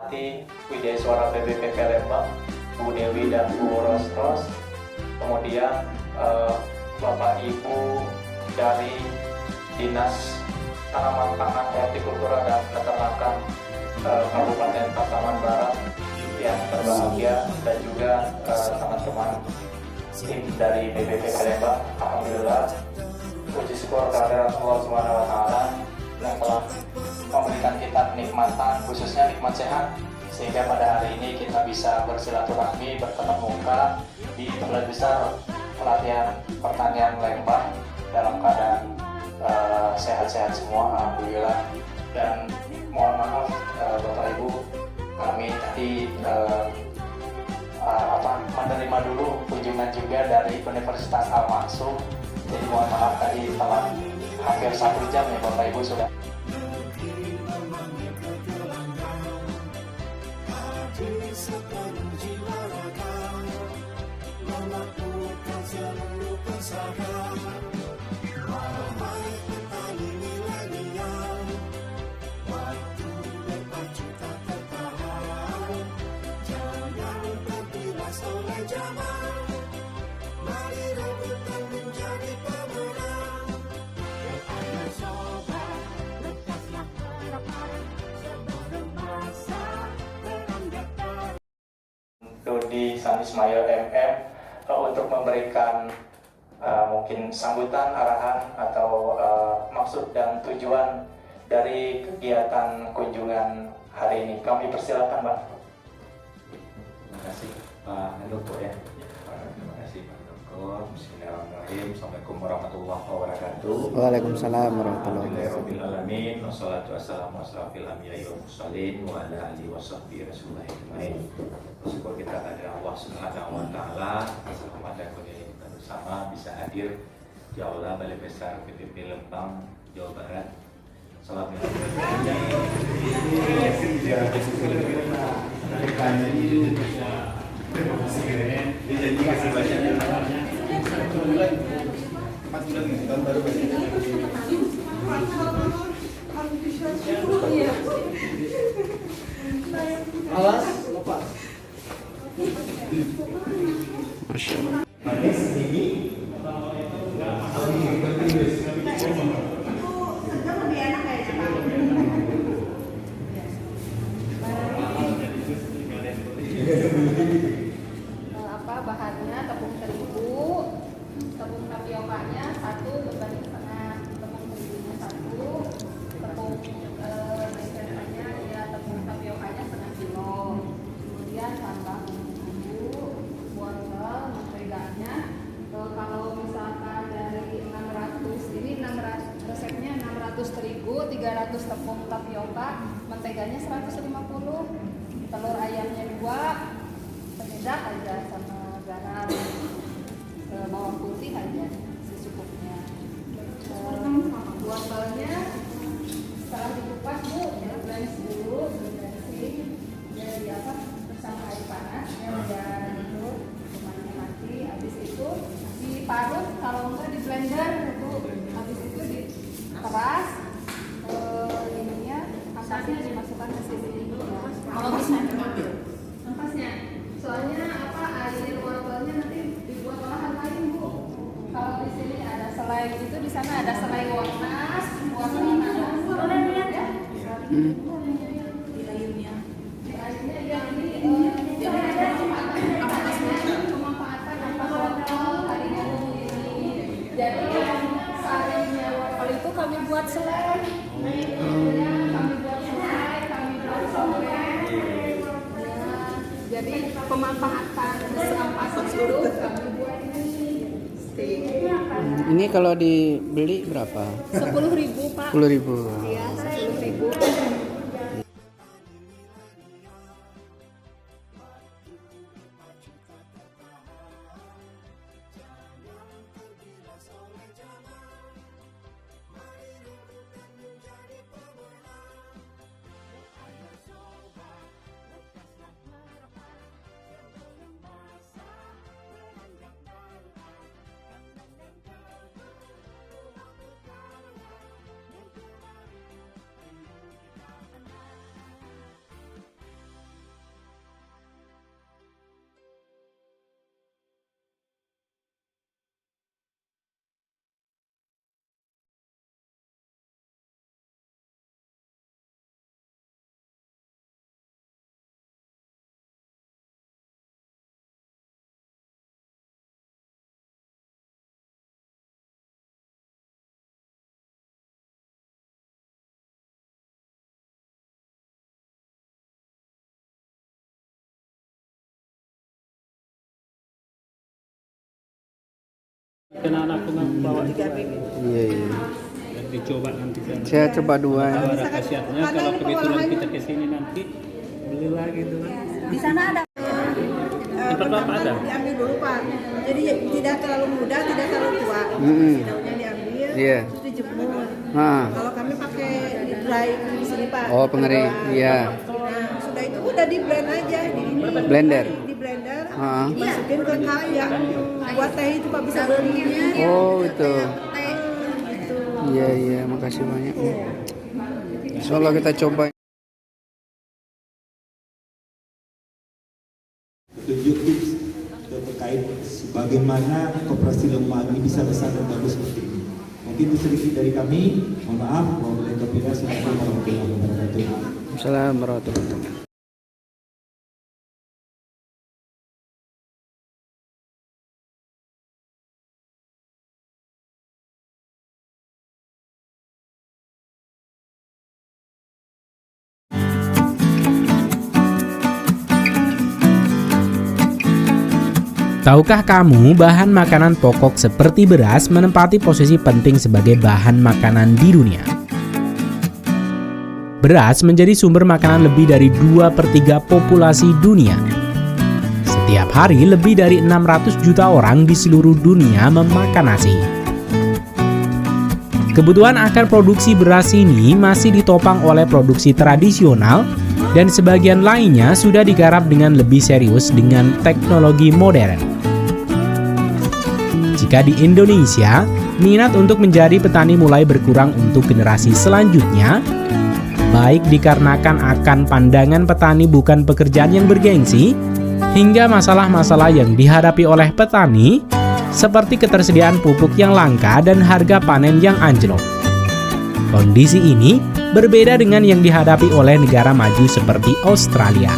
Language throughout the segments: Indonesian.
Nanti Widya Suara BPPP Lembang, Bu Dewi dan Bu Ros, kemudian Bapak Ibu dari Dinas Tanaman Pangan, Hortikultura dan Peternakan Kabupaten Pasaman Barat yang berbahagia, dan juga teman-teman tim dari BPPP Lembang. Alhamdulillah, puji syukur kehadirat Allah Subhanahu wa Ta'ala yang telah memberikan kita kenikmatan, khususnya nikmat sehat, sehingga pada hari ini kita bisa bersilaturahmi, bertatap muka di Balai Besar Pelatihan Pertanian Lembang dalam keadaan sehat-sehat semua, alhamdulillah. Dan mohon maaf Bapak Ibu, kami tadi menerima dulu kunjungan juga dari Universitas Al-Maksum, jadi mohon maaf tadi telah hampir 1 jam ya Bapak Ibu sudah. Di San Ismail MM untuk memberikan mungkin sambutan, arahan atau maksud dan tujuan dari kegiatan kunjungan hari ini. Kami persilakan, Pak. Terima kasih Pak Handoko ya. Terima kasih Pak Handoko. Bismillahirrahmanirrahim. Assalamualaikum warahmatullahi wabarakatuh. Waalaikumsalam warahmatullahi Alhamdulillahirabbil alamin. Wassalatu wassalamu ala asyrofil anbiya'i wal mursalin wa ala alihi washabbihi rasulillah ajmain. Bersyukur kita kepada Allah Subhanahu wa Ta'ala atas rahmat dan karunia kita bersama bisa hadir di Aula Balai Besar BPPP Lembang, Jawa Barat. Salam Alas, lepas. Masya Allah. Bahannya tepung terigu, tepung tapiokanya 1 berbanding setengah, tepung terigunya 1, tepung dessertnya ya tepung tapiokanya setengah kilo, kemudian tambah bumbu, wortel, menteganya. Kalau misalkan dari 600, ini 600 resepnya 600 terigu, 300 tepung tapioka, menteganya 150, telur ayamnya 2, penyedap aja sama garam, bawang putih aja secukupnya. Wortelnya setelah dikupas Bu, ya blend dulu, dressing, jadi apa bersama air panas, ya udah itu mati. Habis itu diparut, kalau enggak di blender Bu. Habis itu diperas, ininya ampasnya dimasukkan ke sini dulu. Kalau bisa diambil ampasnya. Soalnya air wortelnya nanti dibuat olahan lain Bu. Kalau di sini ada selai itu, di sana ada selai wortel, wortel nanas. Boleh lihat ya? Di airnya. Di airnya ya ini ada pemanfaatan ampas wortel hari ini. Jadi sarinya wortel itu kami buat selai. Ya, kami buat selai, kami buat sobek. Jadi pemanfaatan ampas tersebut kami buat ini steak. Ini kalau dibeli berapa? 10.000 Pak. 10.000. Iya, 10.000. Kena anak kena bawa Iya, iya. dan dicoba nanti kan. Saya coba 2 ya. Ada khasiatnya kalau kebetulan kita ke sini nanti beli lagi tuh. Di sana ada. Tempat apa ada? Diambil dulu Pak. Jadi tidak terlalu muda, tidak terlalu tua. Mm-mm. Daunnya diambil, Iya. terus dijemur. Nah. Kalau kami pakai dry di sini Pak. Oh, pengering. Iya. Nah, sudah itu udah di blend aja di ini. Blender. Di blender. Ah. Dimasukin ke cup yang buat teh itu Pak bisa beli. Oh, itu. Gitu. Iya, iya, makasih banyak. Insyaallah kita coba. Tunjuk tips terkait bagaimana koperasi lemah ini bisa besar dan bagus seperti ini. Mungkin itu sedikit dari kami. Mohon maaf. Wabillahi taufiq. Assalamualaikum warahmatullahi wabarakatuh. Assalamualaikum warahmatullahi wabarakatuh. Tahukah kamu bahan makanan pokok seperti beras menempati posisi penting sebagai bahan makanan di dunia? Beras menjadi sumber makanan lebih dari 2/3 populasi dunia. Setiap hari lebih dari 600 juta orang di seluruh dunia memakan nasi. Kebutuhan akan produksi beras ini masih ditopang oleh produksi tradisional dan sebagian lainnya sudah digarap dengan lebih serius dengan teknologi modern. Jika di Indonesia, minat untuk menjadi petani mulai berkurang untuk generasi selanjutnya, baik dikarenakan akan pandangan petani bukan pekerjaan yang bergengsi, hingga masalah-masalah yang dihadapi oleh petani, seperti ketersediaan pupuk yang langka dan harga panen yang anjlok. Kondisi ini berbeda dengan yang dihadapi oleh negara maju seperti Australia.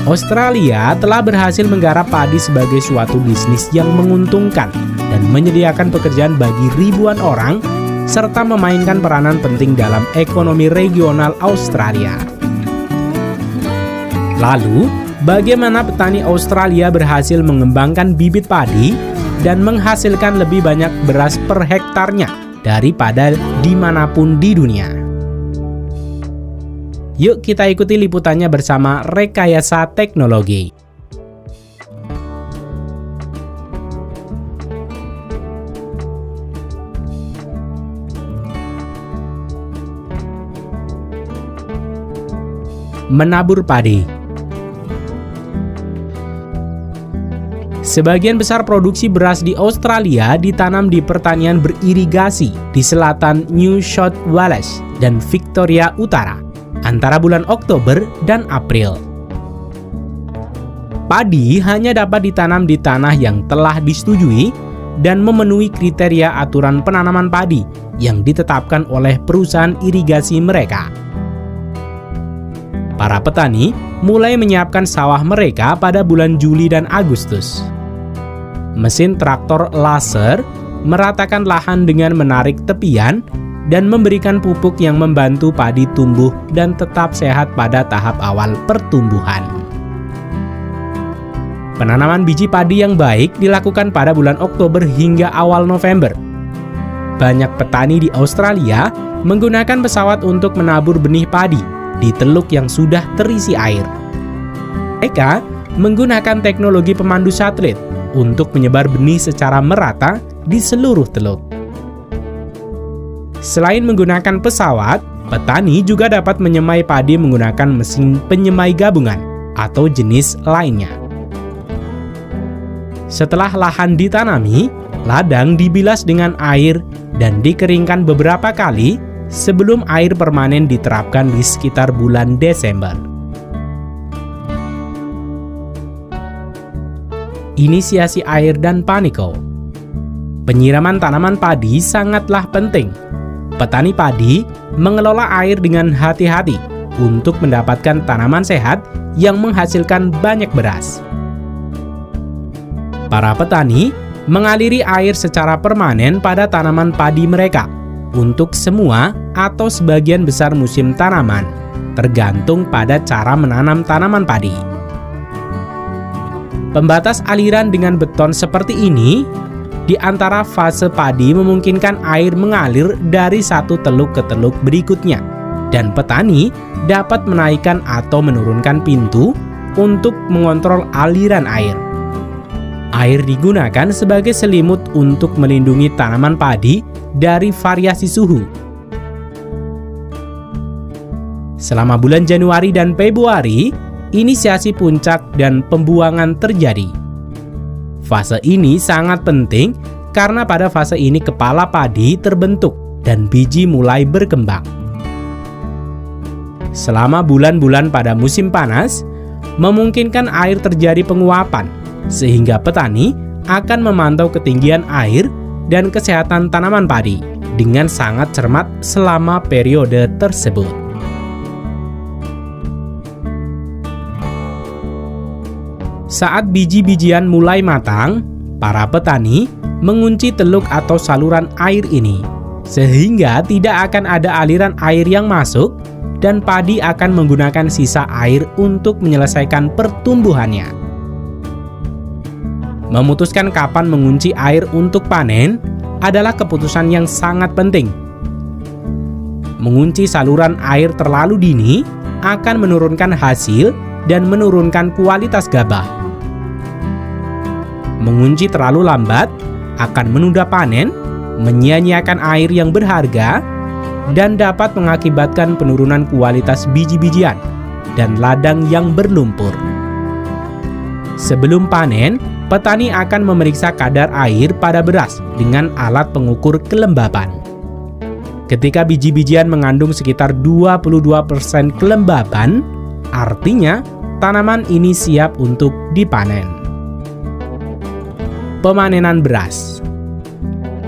Australia telah berhasil menggarap padi sebagai suatu bisnis yang menguntungkan dan menyediakan pekerjaan bagi ribuan orang serta memainkan peranan penting dalam ekonomi regional Australia. Lalu, bagaimana petani Australia berhasil mengembangkan bibit padi dan menghasilkan lebih banyak beras per hektarnya daripada dimanapun di dunia? Yuk kita ikuti liputannya bersama Rekayasa Teknologi. Menabur padi. Sebagian besar produksi beras di Australia ditanam di pertanian beririgasi di selatan New South Wales dan Victoria Utara antara bulan Oktober dan April. Padi hanya dapat ditanam di tanah yang telah disetujui dan memenuhi kriteria aturan penanaman padi yang ditetapkan oleh perusahaan irigasi mereka. Para petani mulai menyiapkan sawah mereka pada bulan Juli dan Agustus. Mesin traktor laser meratakan lahan dengan menarik tepian dan memberikan pupuk yang membantu padi tumbuh dan tetap sehat pada tahap awal pertumbuhan. Penanaman biji padi yang baik dilakukan pada bulan Oktober hingga awal November. Banyak petani di Australia menggunakan pesawat untuk menabur benih padi di teluk yang sudah terisi air. Mereka menggunakan teknologi pemandu satelit untuk menyebar benih secara merata di seluruh teluk. Selain menggunakan pesawat, petani juga dapat menyemai padi menggunakan mesin penyemai gabungan atau jenis lainnya. Setelah lahan ditanami, ladang dibilas dengan air dan dikeringkan beberapa kali sebelum air permanen diterapkan di sekitar bulan Desember. Inisiasi air dan paniko. Penyiraman tanaman padi sangatlah penting. Petani padi mengelola air dengan hati-hati untuk mendapatkan tanaman sehat yang menghasilkan banyak beras. Para petani mengaliri air secara permanen pada tanaman padi mereka untuk semua atau sebagian besar musim tanaman, tergantung pada cara menanam tanaman padi. Pembatas aliran dengan beton seperti ini di antara fase padi memungkinkan air mengalir dari satu teluk ke teluk berikutnya, dan petani dapat menaikkan atau menurunkan pintu untuk mengontrol aliran air. Air digunakan sebagai selimut untuk melindungi tanaman padi dari variasi suhu. Selama bulan Januari dan Februari, inisiasi puncak dan pembuangan terjadi. Fase ini sangat penting karena pada fase ini kepala padi terbentuk dan biji mulai berkembang. Selama bulan-bulan pada musim panas, memungkinkan air terjadi penguapan, sehingga petani akan memantau ketinggian air dan kesehatan tanaman padi dengan sangat cermat selama periode tersebut. Saat biji-bijian mulai matang, para petani mengunci teluk atau saluran air ini, sehingga tidak akan ada aliran air yang masuk dan padi akan menggunakan sisa air untuk menyelesaikan pertumbuhannya. Memutuskan kapan mengunci air untuk panen adalah keputusan yang sangat penting. Mengunci saluran air terlalu dini akan menurunkan hasil dan menurunkan kualitas gabah. Mengunci terlalu lambat akan menunda panen, menyia-nyiakan air yang berharga, dan dapat mengakibatkan penurunan kualitas biji-bijian dan ladang yang berlumpur. Sebelum panen, petani akan memeriksa kadar air pada beras dengan alat pengukur kelembapan. Ketika biji-bijian mengandung sekitar 22% kelembapan, artinya tanaman ini siap untuk dipanen. Pemanenan beras.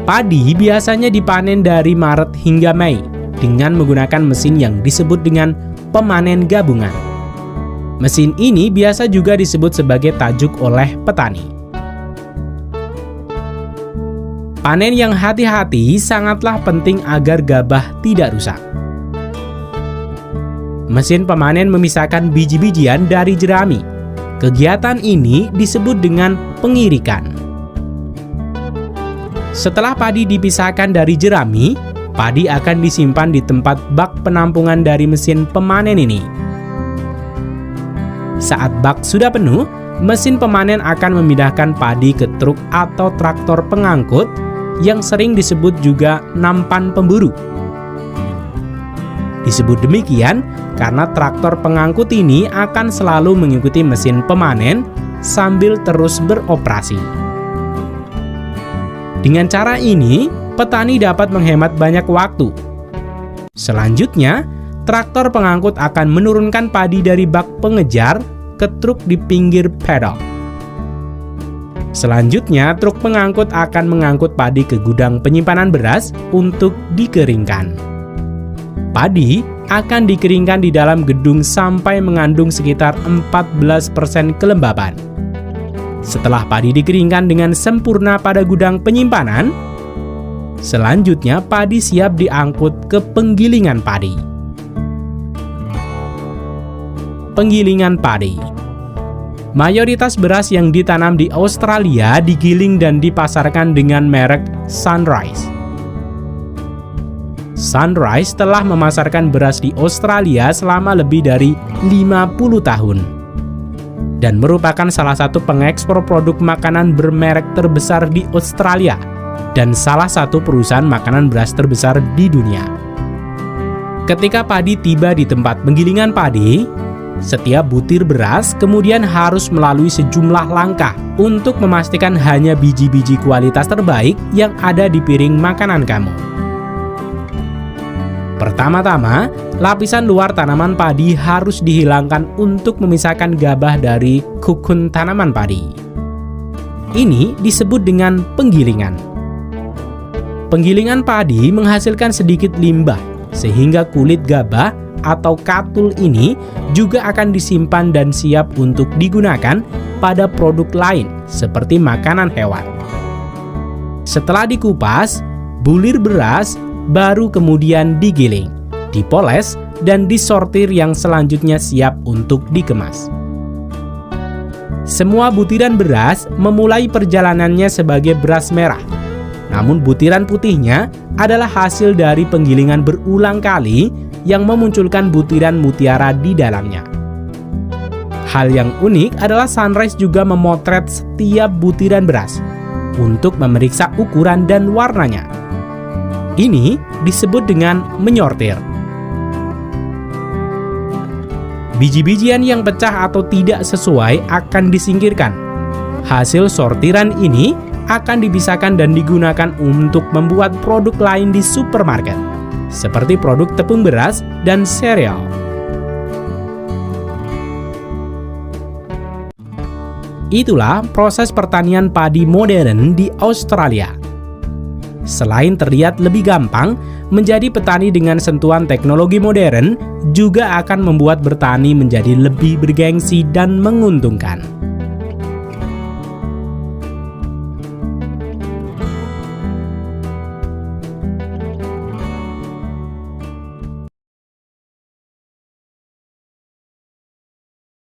Padi biasanya dipanen dari Maret hingga Mei dengan menggunakan mesin yang disebut dengan pemanen gabungan. Mesin ini biasa juga disebut sebagai tajuk oleh petani. Panen yang hati-hati sangatlah penting agar gabah tidak rusak. Mesin pemanen memisahkan biji-bijian dari jerami. Kegiatan ini disebut dengan pengirikan. Setelah padi dipisahkan dari jerami, padi akan disimpan di tempat bak penampungan dari mesin pemanen ini. Saat bak sudah penuh, mesin pemanen akan memindahkan padi ke truk atau traktor pengangkut yang sering disebut juga nampan pemburu. Disebut demikian karena traktor pengangkut ini akan selalu mengikuti mesin pemanen sambil terus beroperasi. Dengan cara ini, petani dapat menghemat banyak waktu. Selanjutnya, traktor pengangkut akan menurunkan padi dari bak pengejar ke truk di pinggir paddock. Selanjutnya, truk pengangkut akan mengangkut padi ke gudang penyimpanan beras untuk dikeringkan. Padi akan dikeringkan di dalam gedung sampai mengandung sekitar 14% kelembapan. Setelah padi dikeringkan dengan sempurna pada gudang penyimpanan, selanjutnya padi siap diangkut ke penggilingan padi. Penggilingan padi. Mayoritas beras yang ditanam di Australia digiling dan dipasarkan dengan merek Sunrise. Sunrise telah memasarkan beras di Australia selama lebih dari 50 tahun. Dan merupakan salah satu pengekspor produk makanan bermerek terbesar di Australia dan salah satu perusahaan makanan beras terbesar di dunia. Ketika padi tiba di tempat penggilingan padi, setiap butir beras kemudian harus melalui sejumlah langkah untuk memastikan hanya biji-biji kualitas terbaik yang ada di piring makanan kamu. Pertama-tama, lapisan luar tanaman padi harus dihilangkan untuk memisahkan gabah dari kukun tanaman padi. Ini disebut dengan penggilingan. Penggilingan padi menghasilkan sedikit limbah, sehingga kulit gabah atau katul ini juga akan disimpan dan siap untuk digunakan pada produk lain seperti makanan hewan. Setelah dikupas, bulir beras baru kemudian digiling, dipoles, dan disortir yang selanjutnya siap untuk dikemas. Semua butiran beras memulai perjalanannya sebagai beras merah. Namun butiran putihnya adalah hasil dari penggilingan berulang kali yang memunculkan butiran mutiara di dalamnya. Hal yang unik adalah Sunrise juga memotret setiap butiran beras untuk memeriksa ukuran dan warnanya. Ini disebut dengan menyortir. Biji-bijian yang pecah atau tidak sesuai akan disingkirkan. Hasil sortiran ini akan dipisahkan dan digunakan untuk membuat produk lain di supermarket, seperti produk tepung beras dan sereal. Itulah proses pertanian padi modern di Australia. Selain terlihat lebih gampang, menjadi petani dengan sentuhan teknologi modern juga akan membuat bertani menjadi lebih bergengsi dan menguntungkan.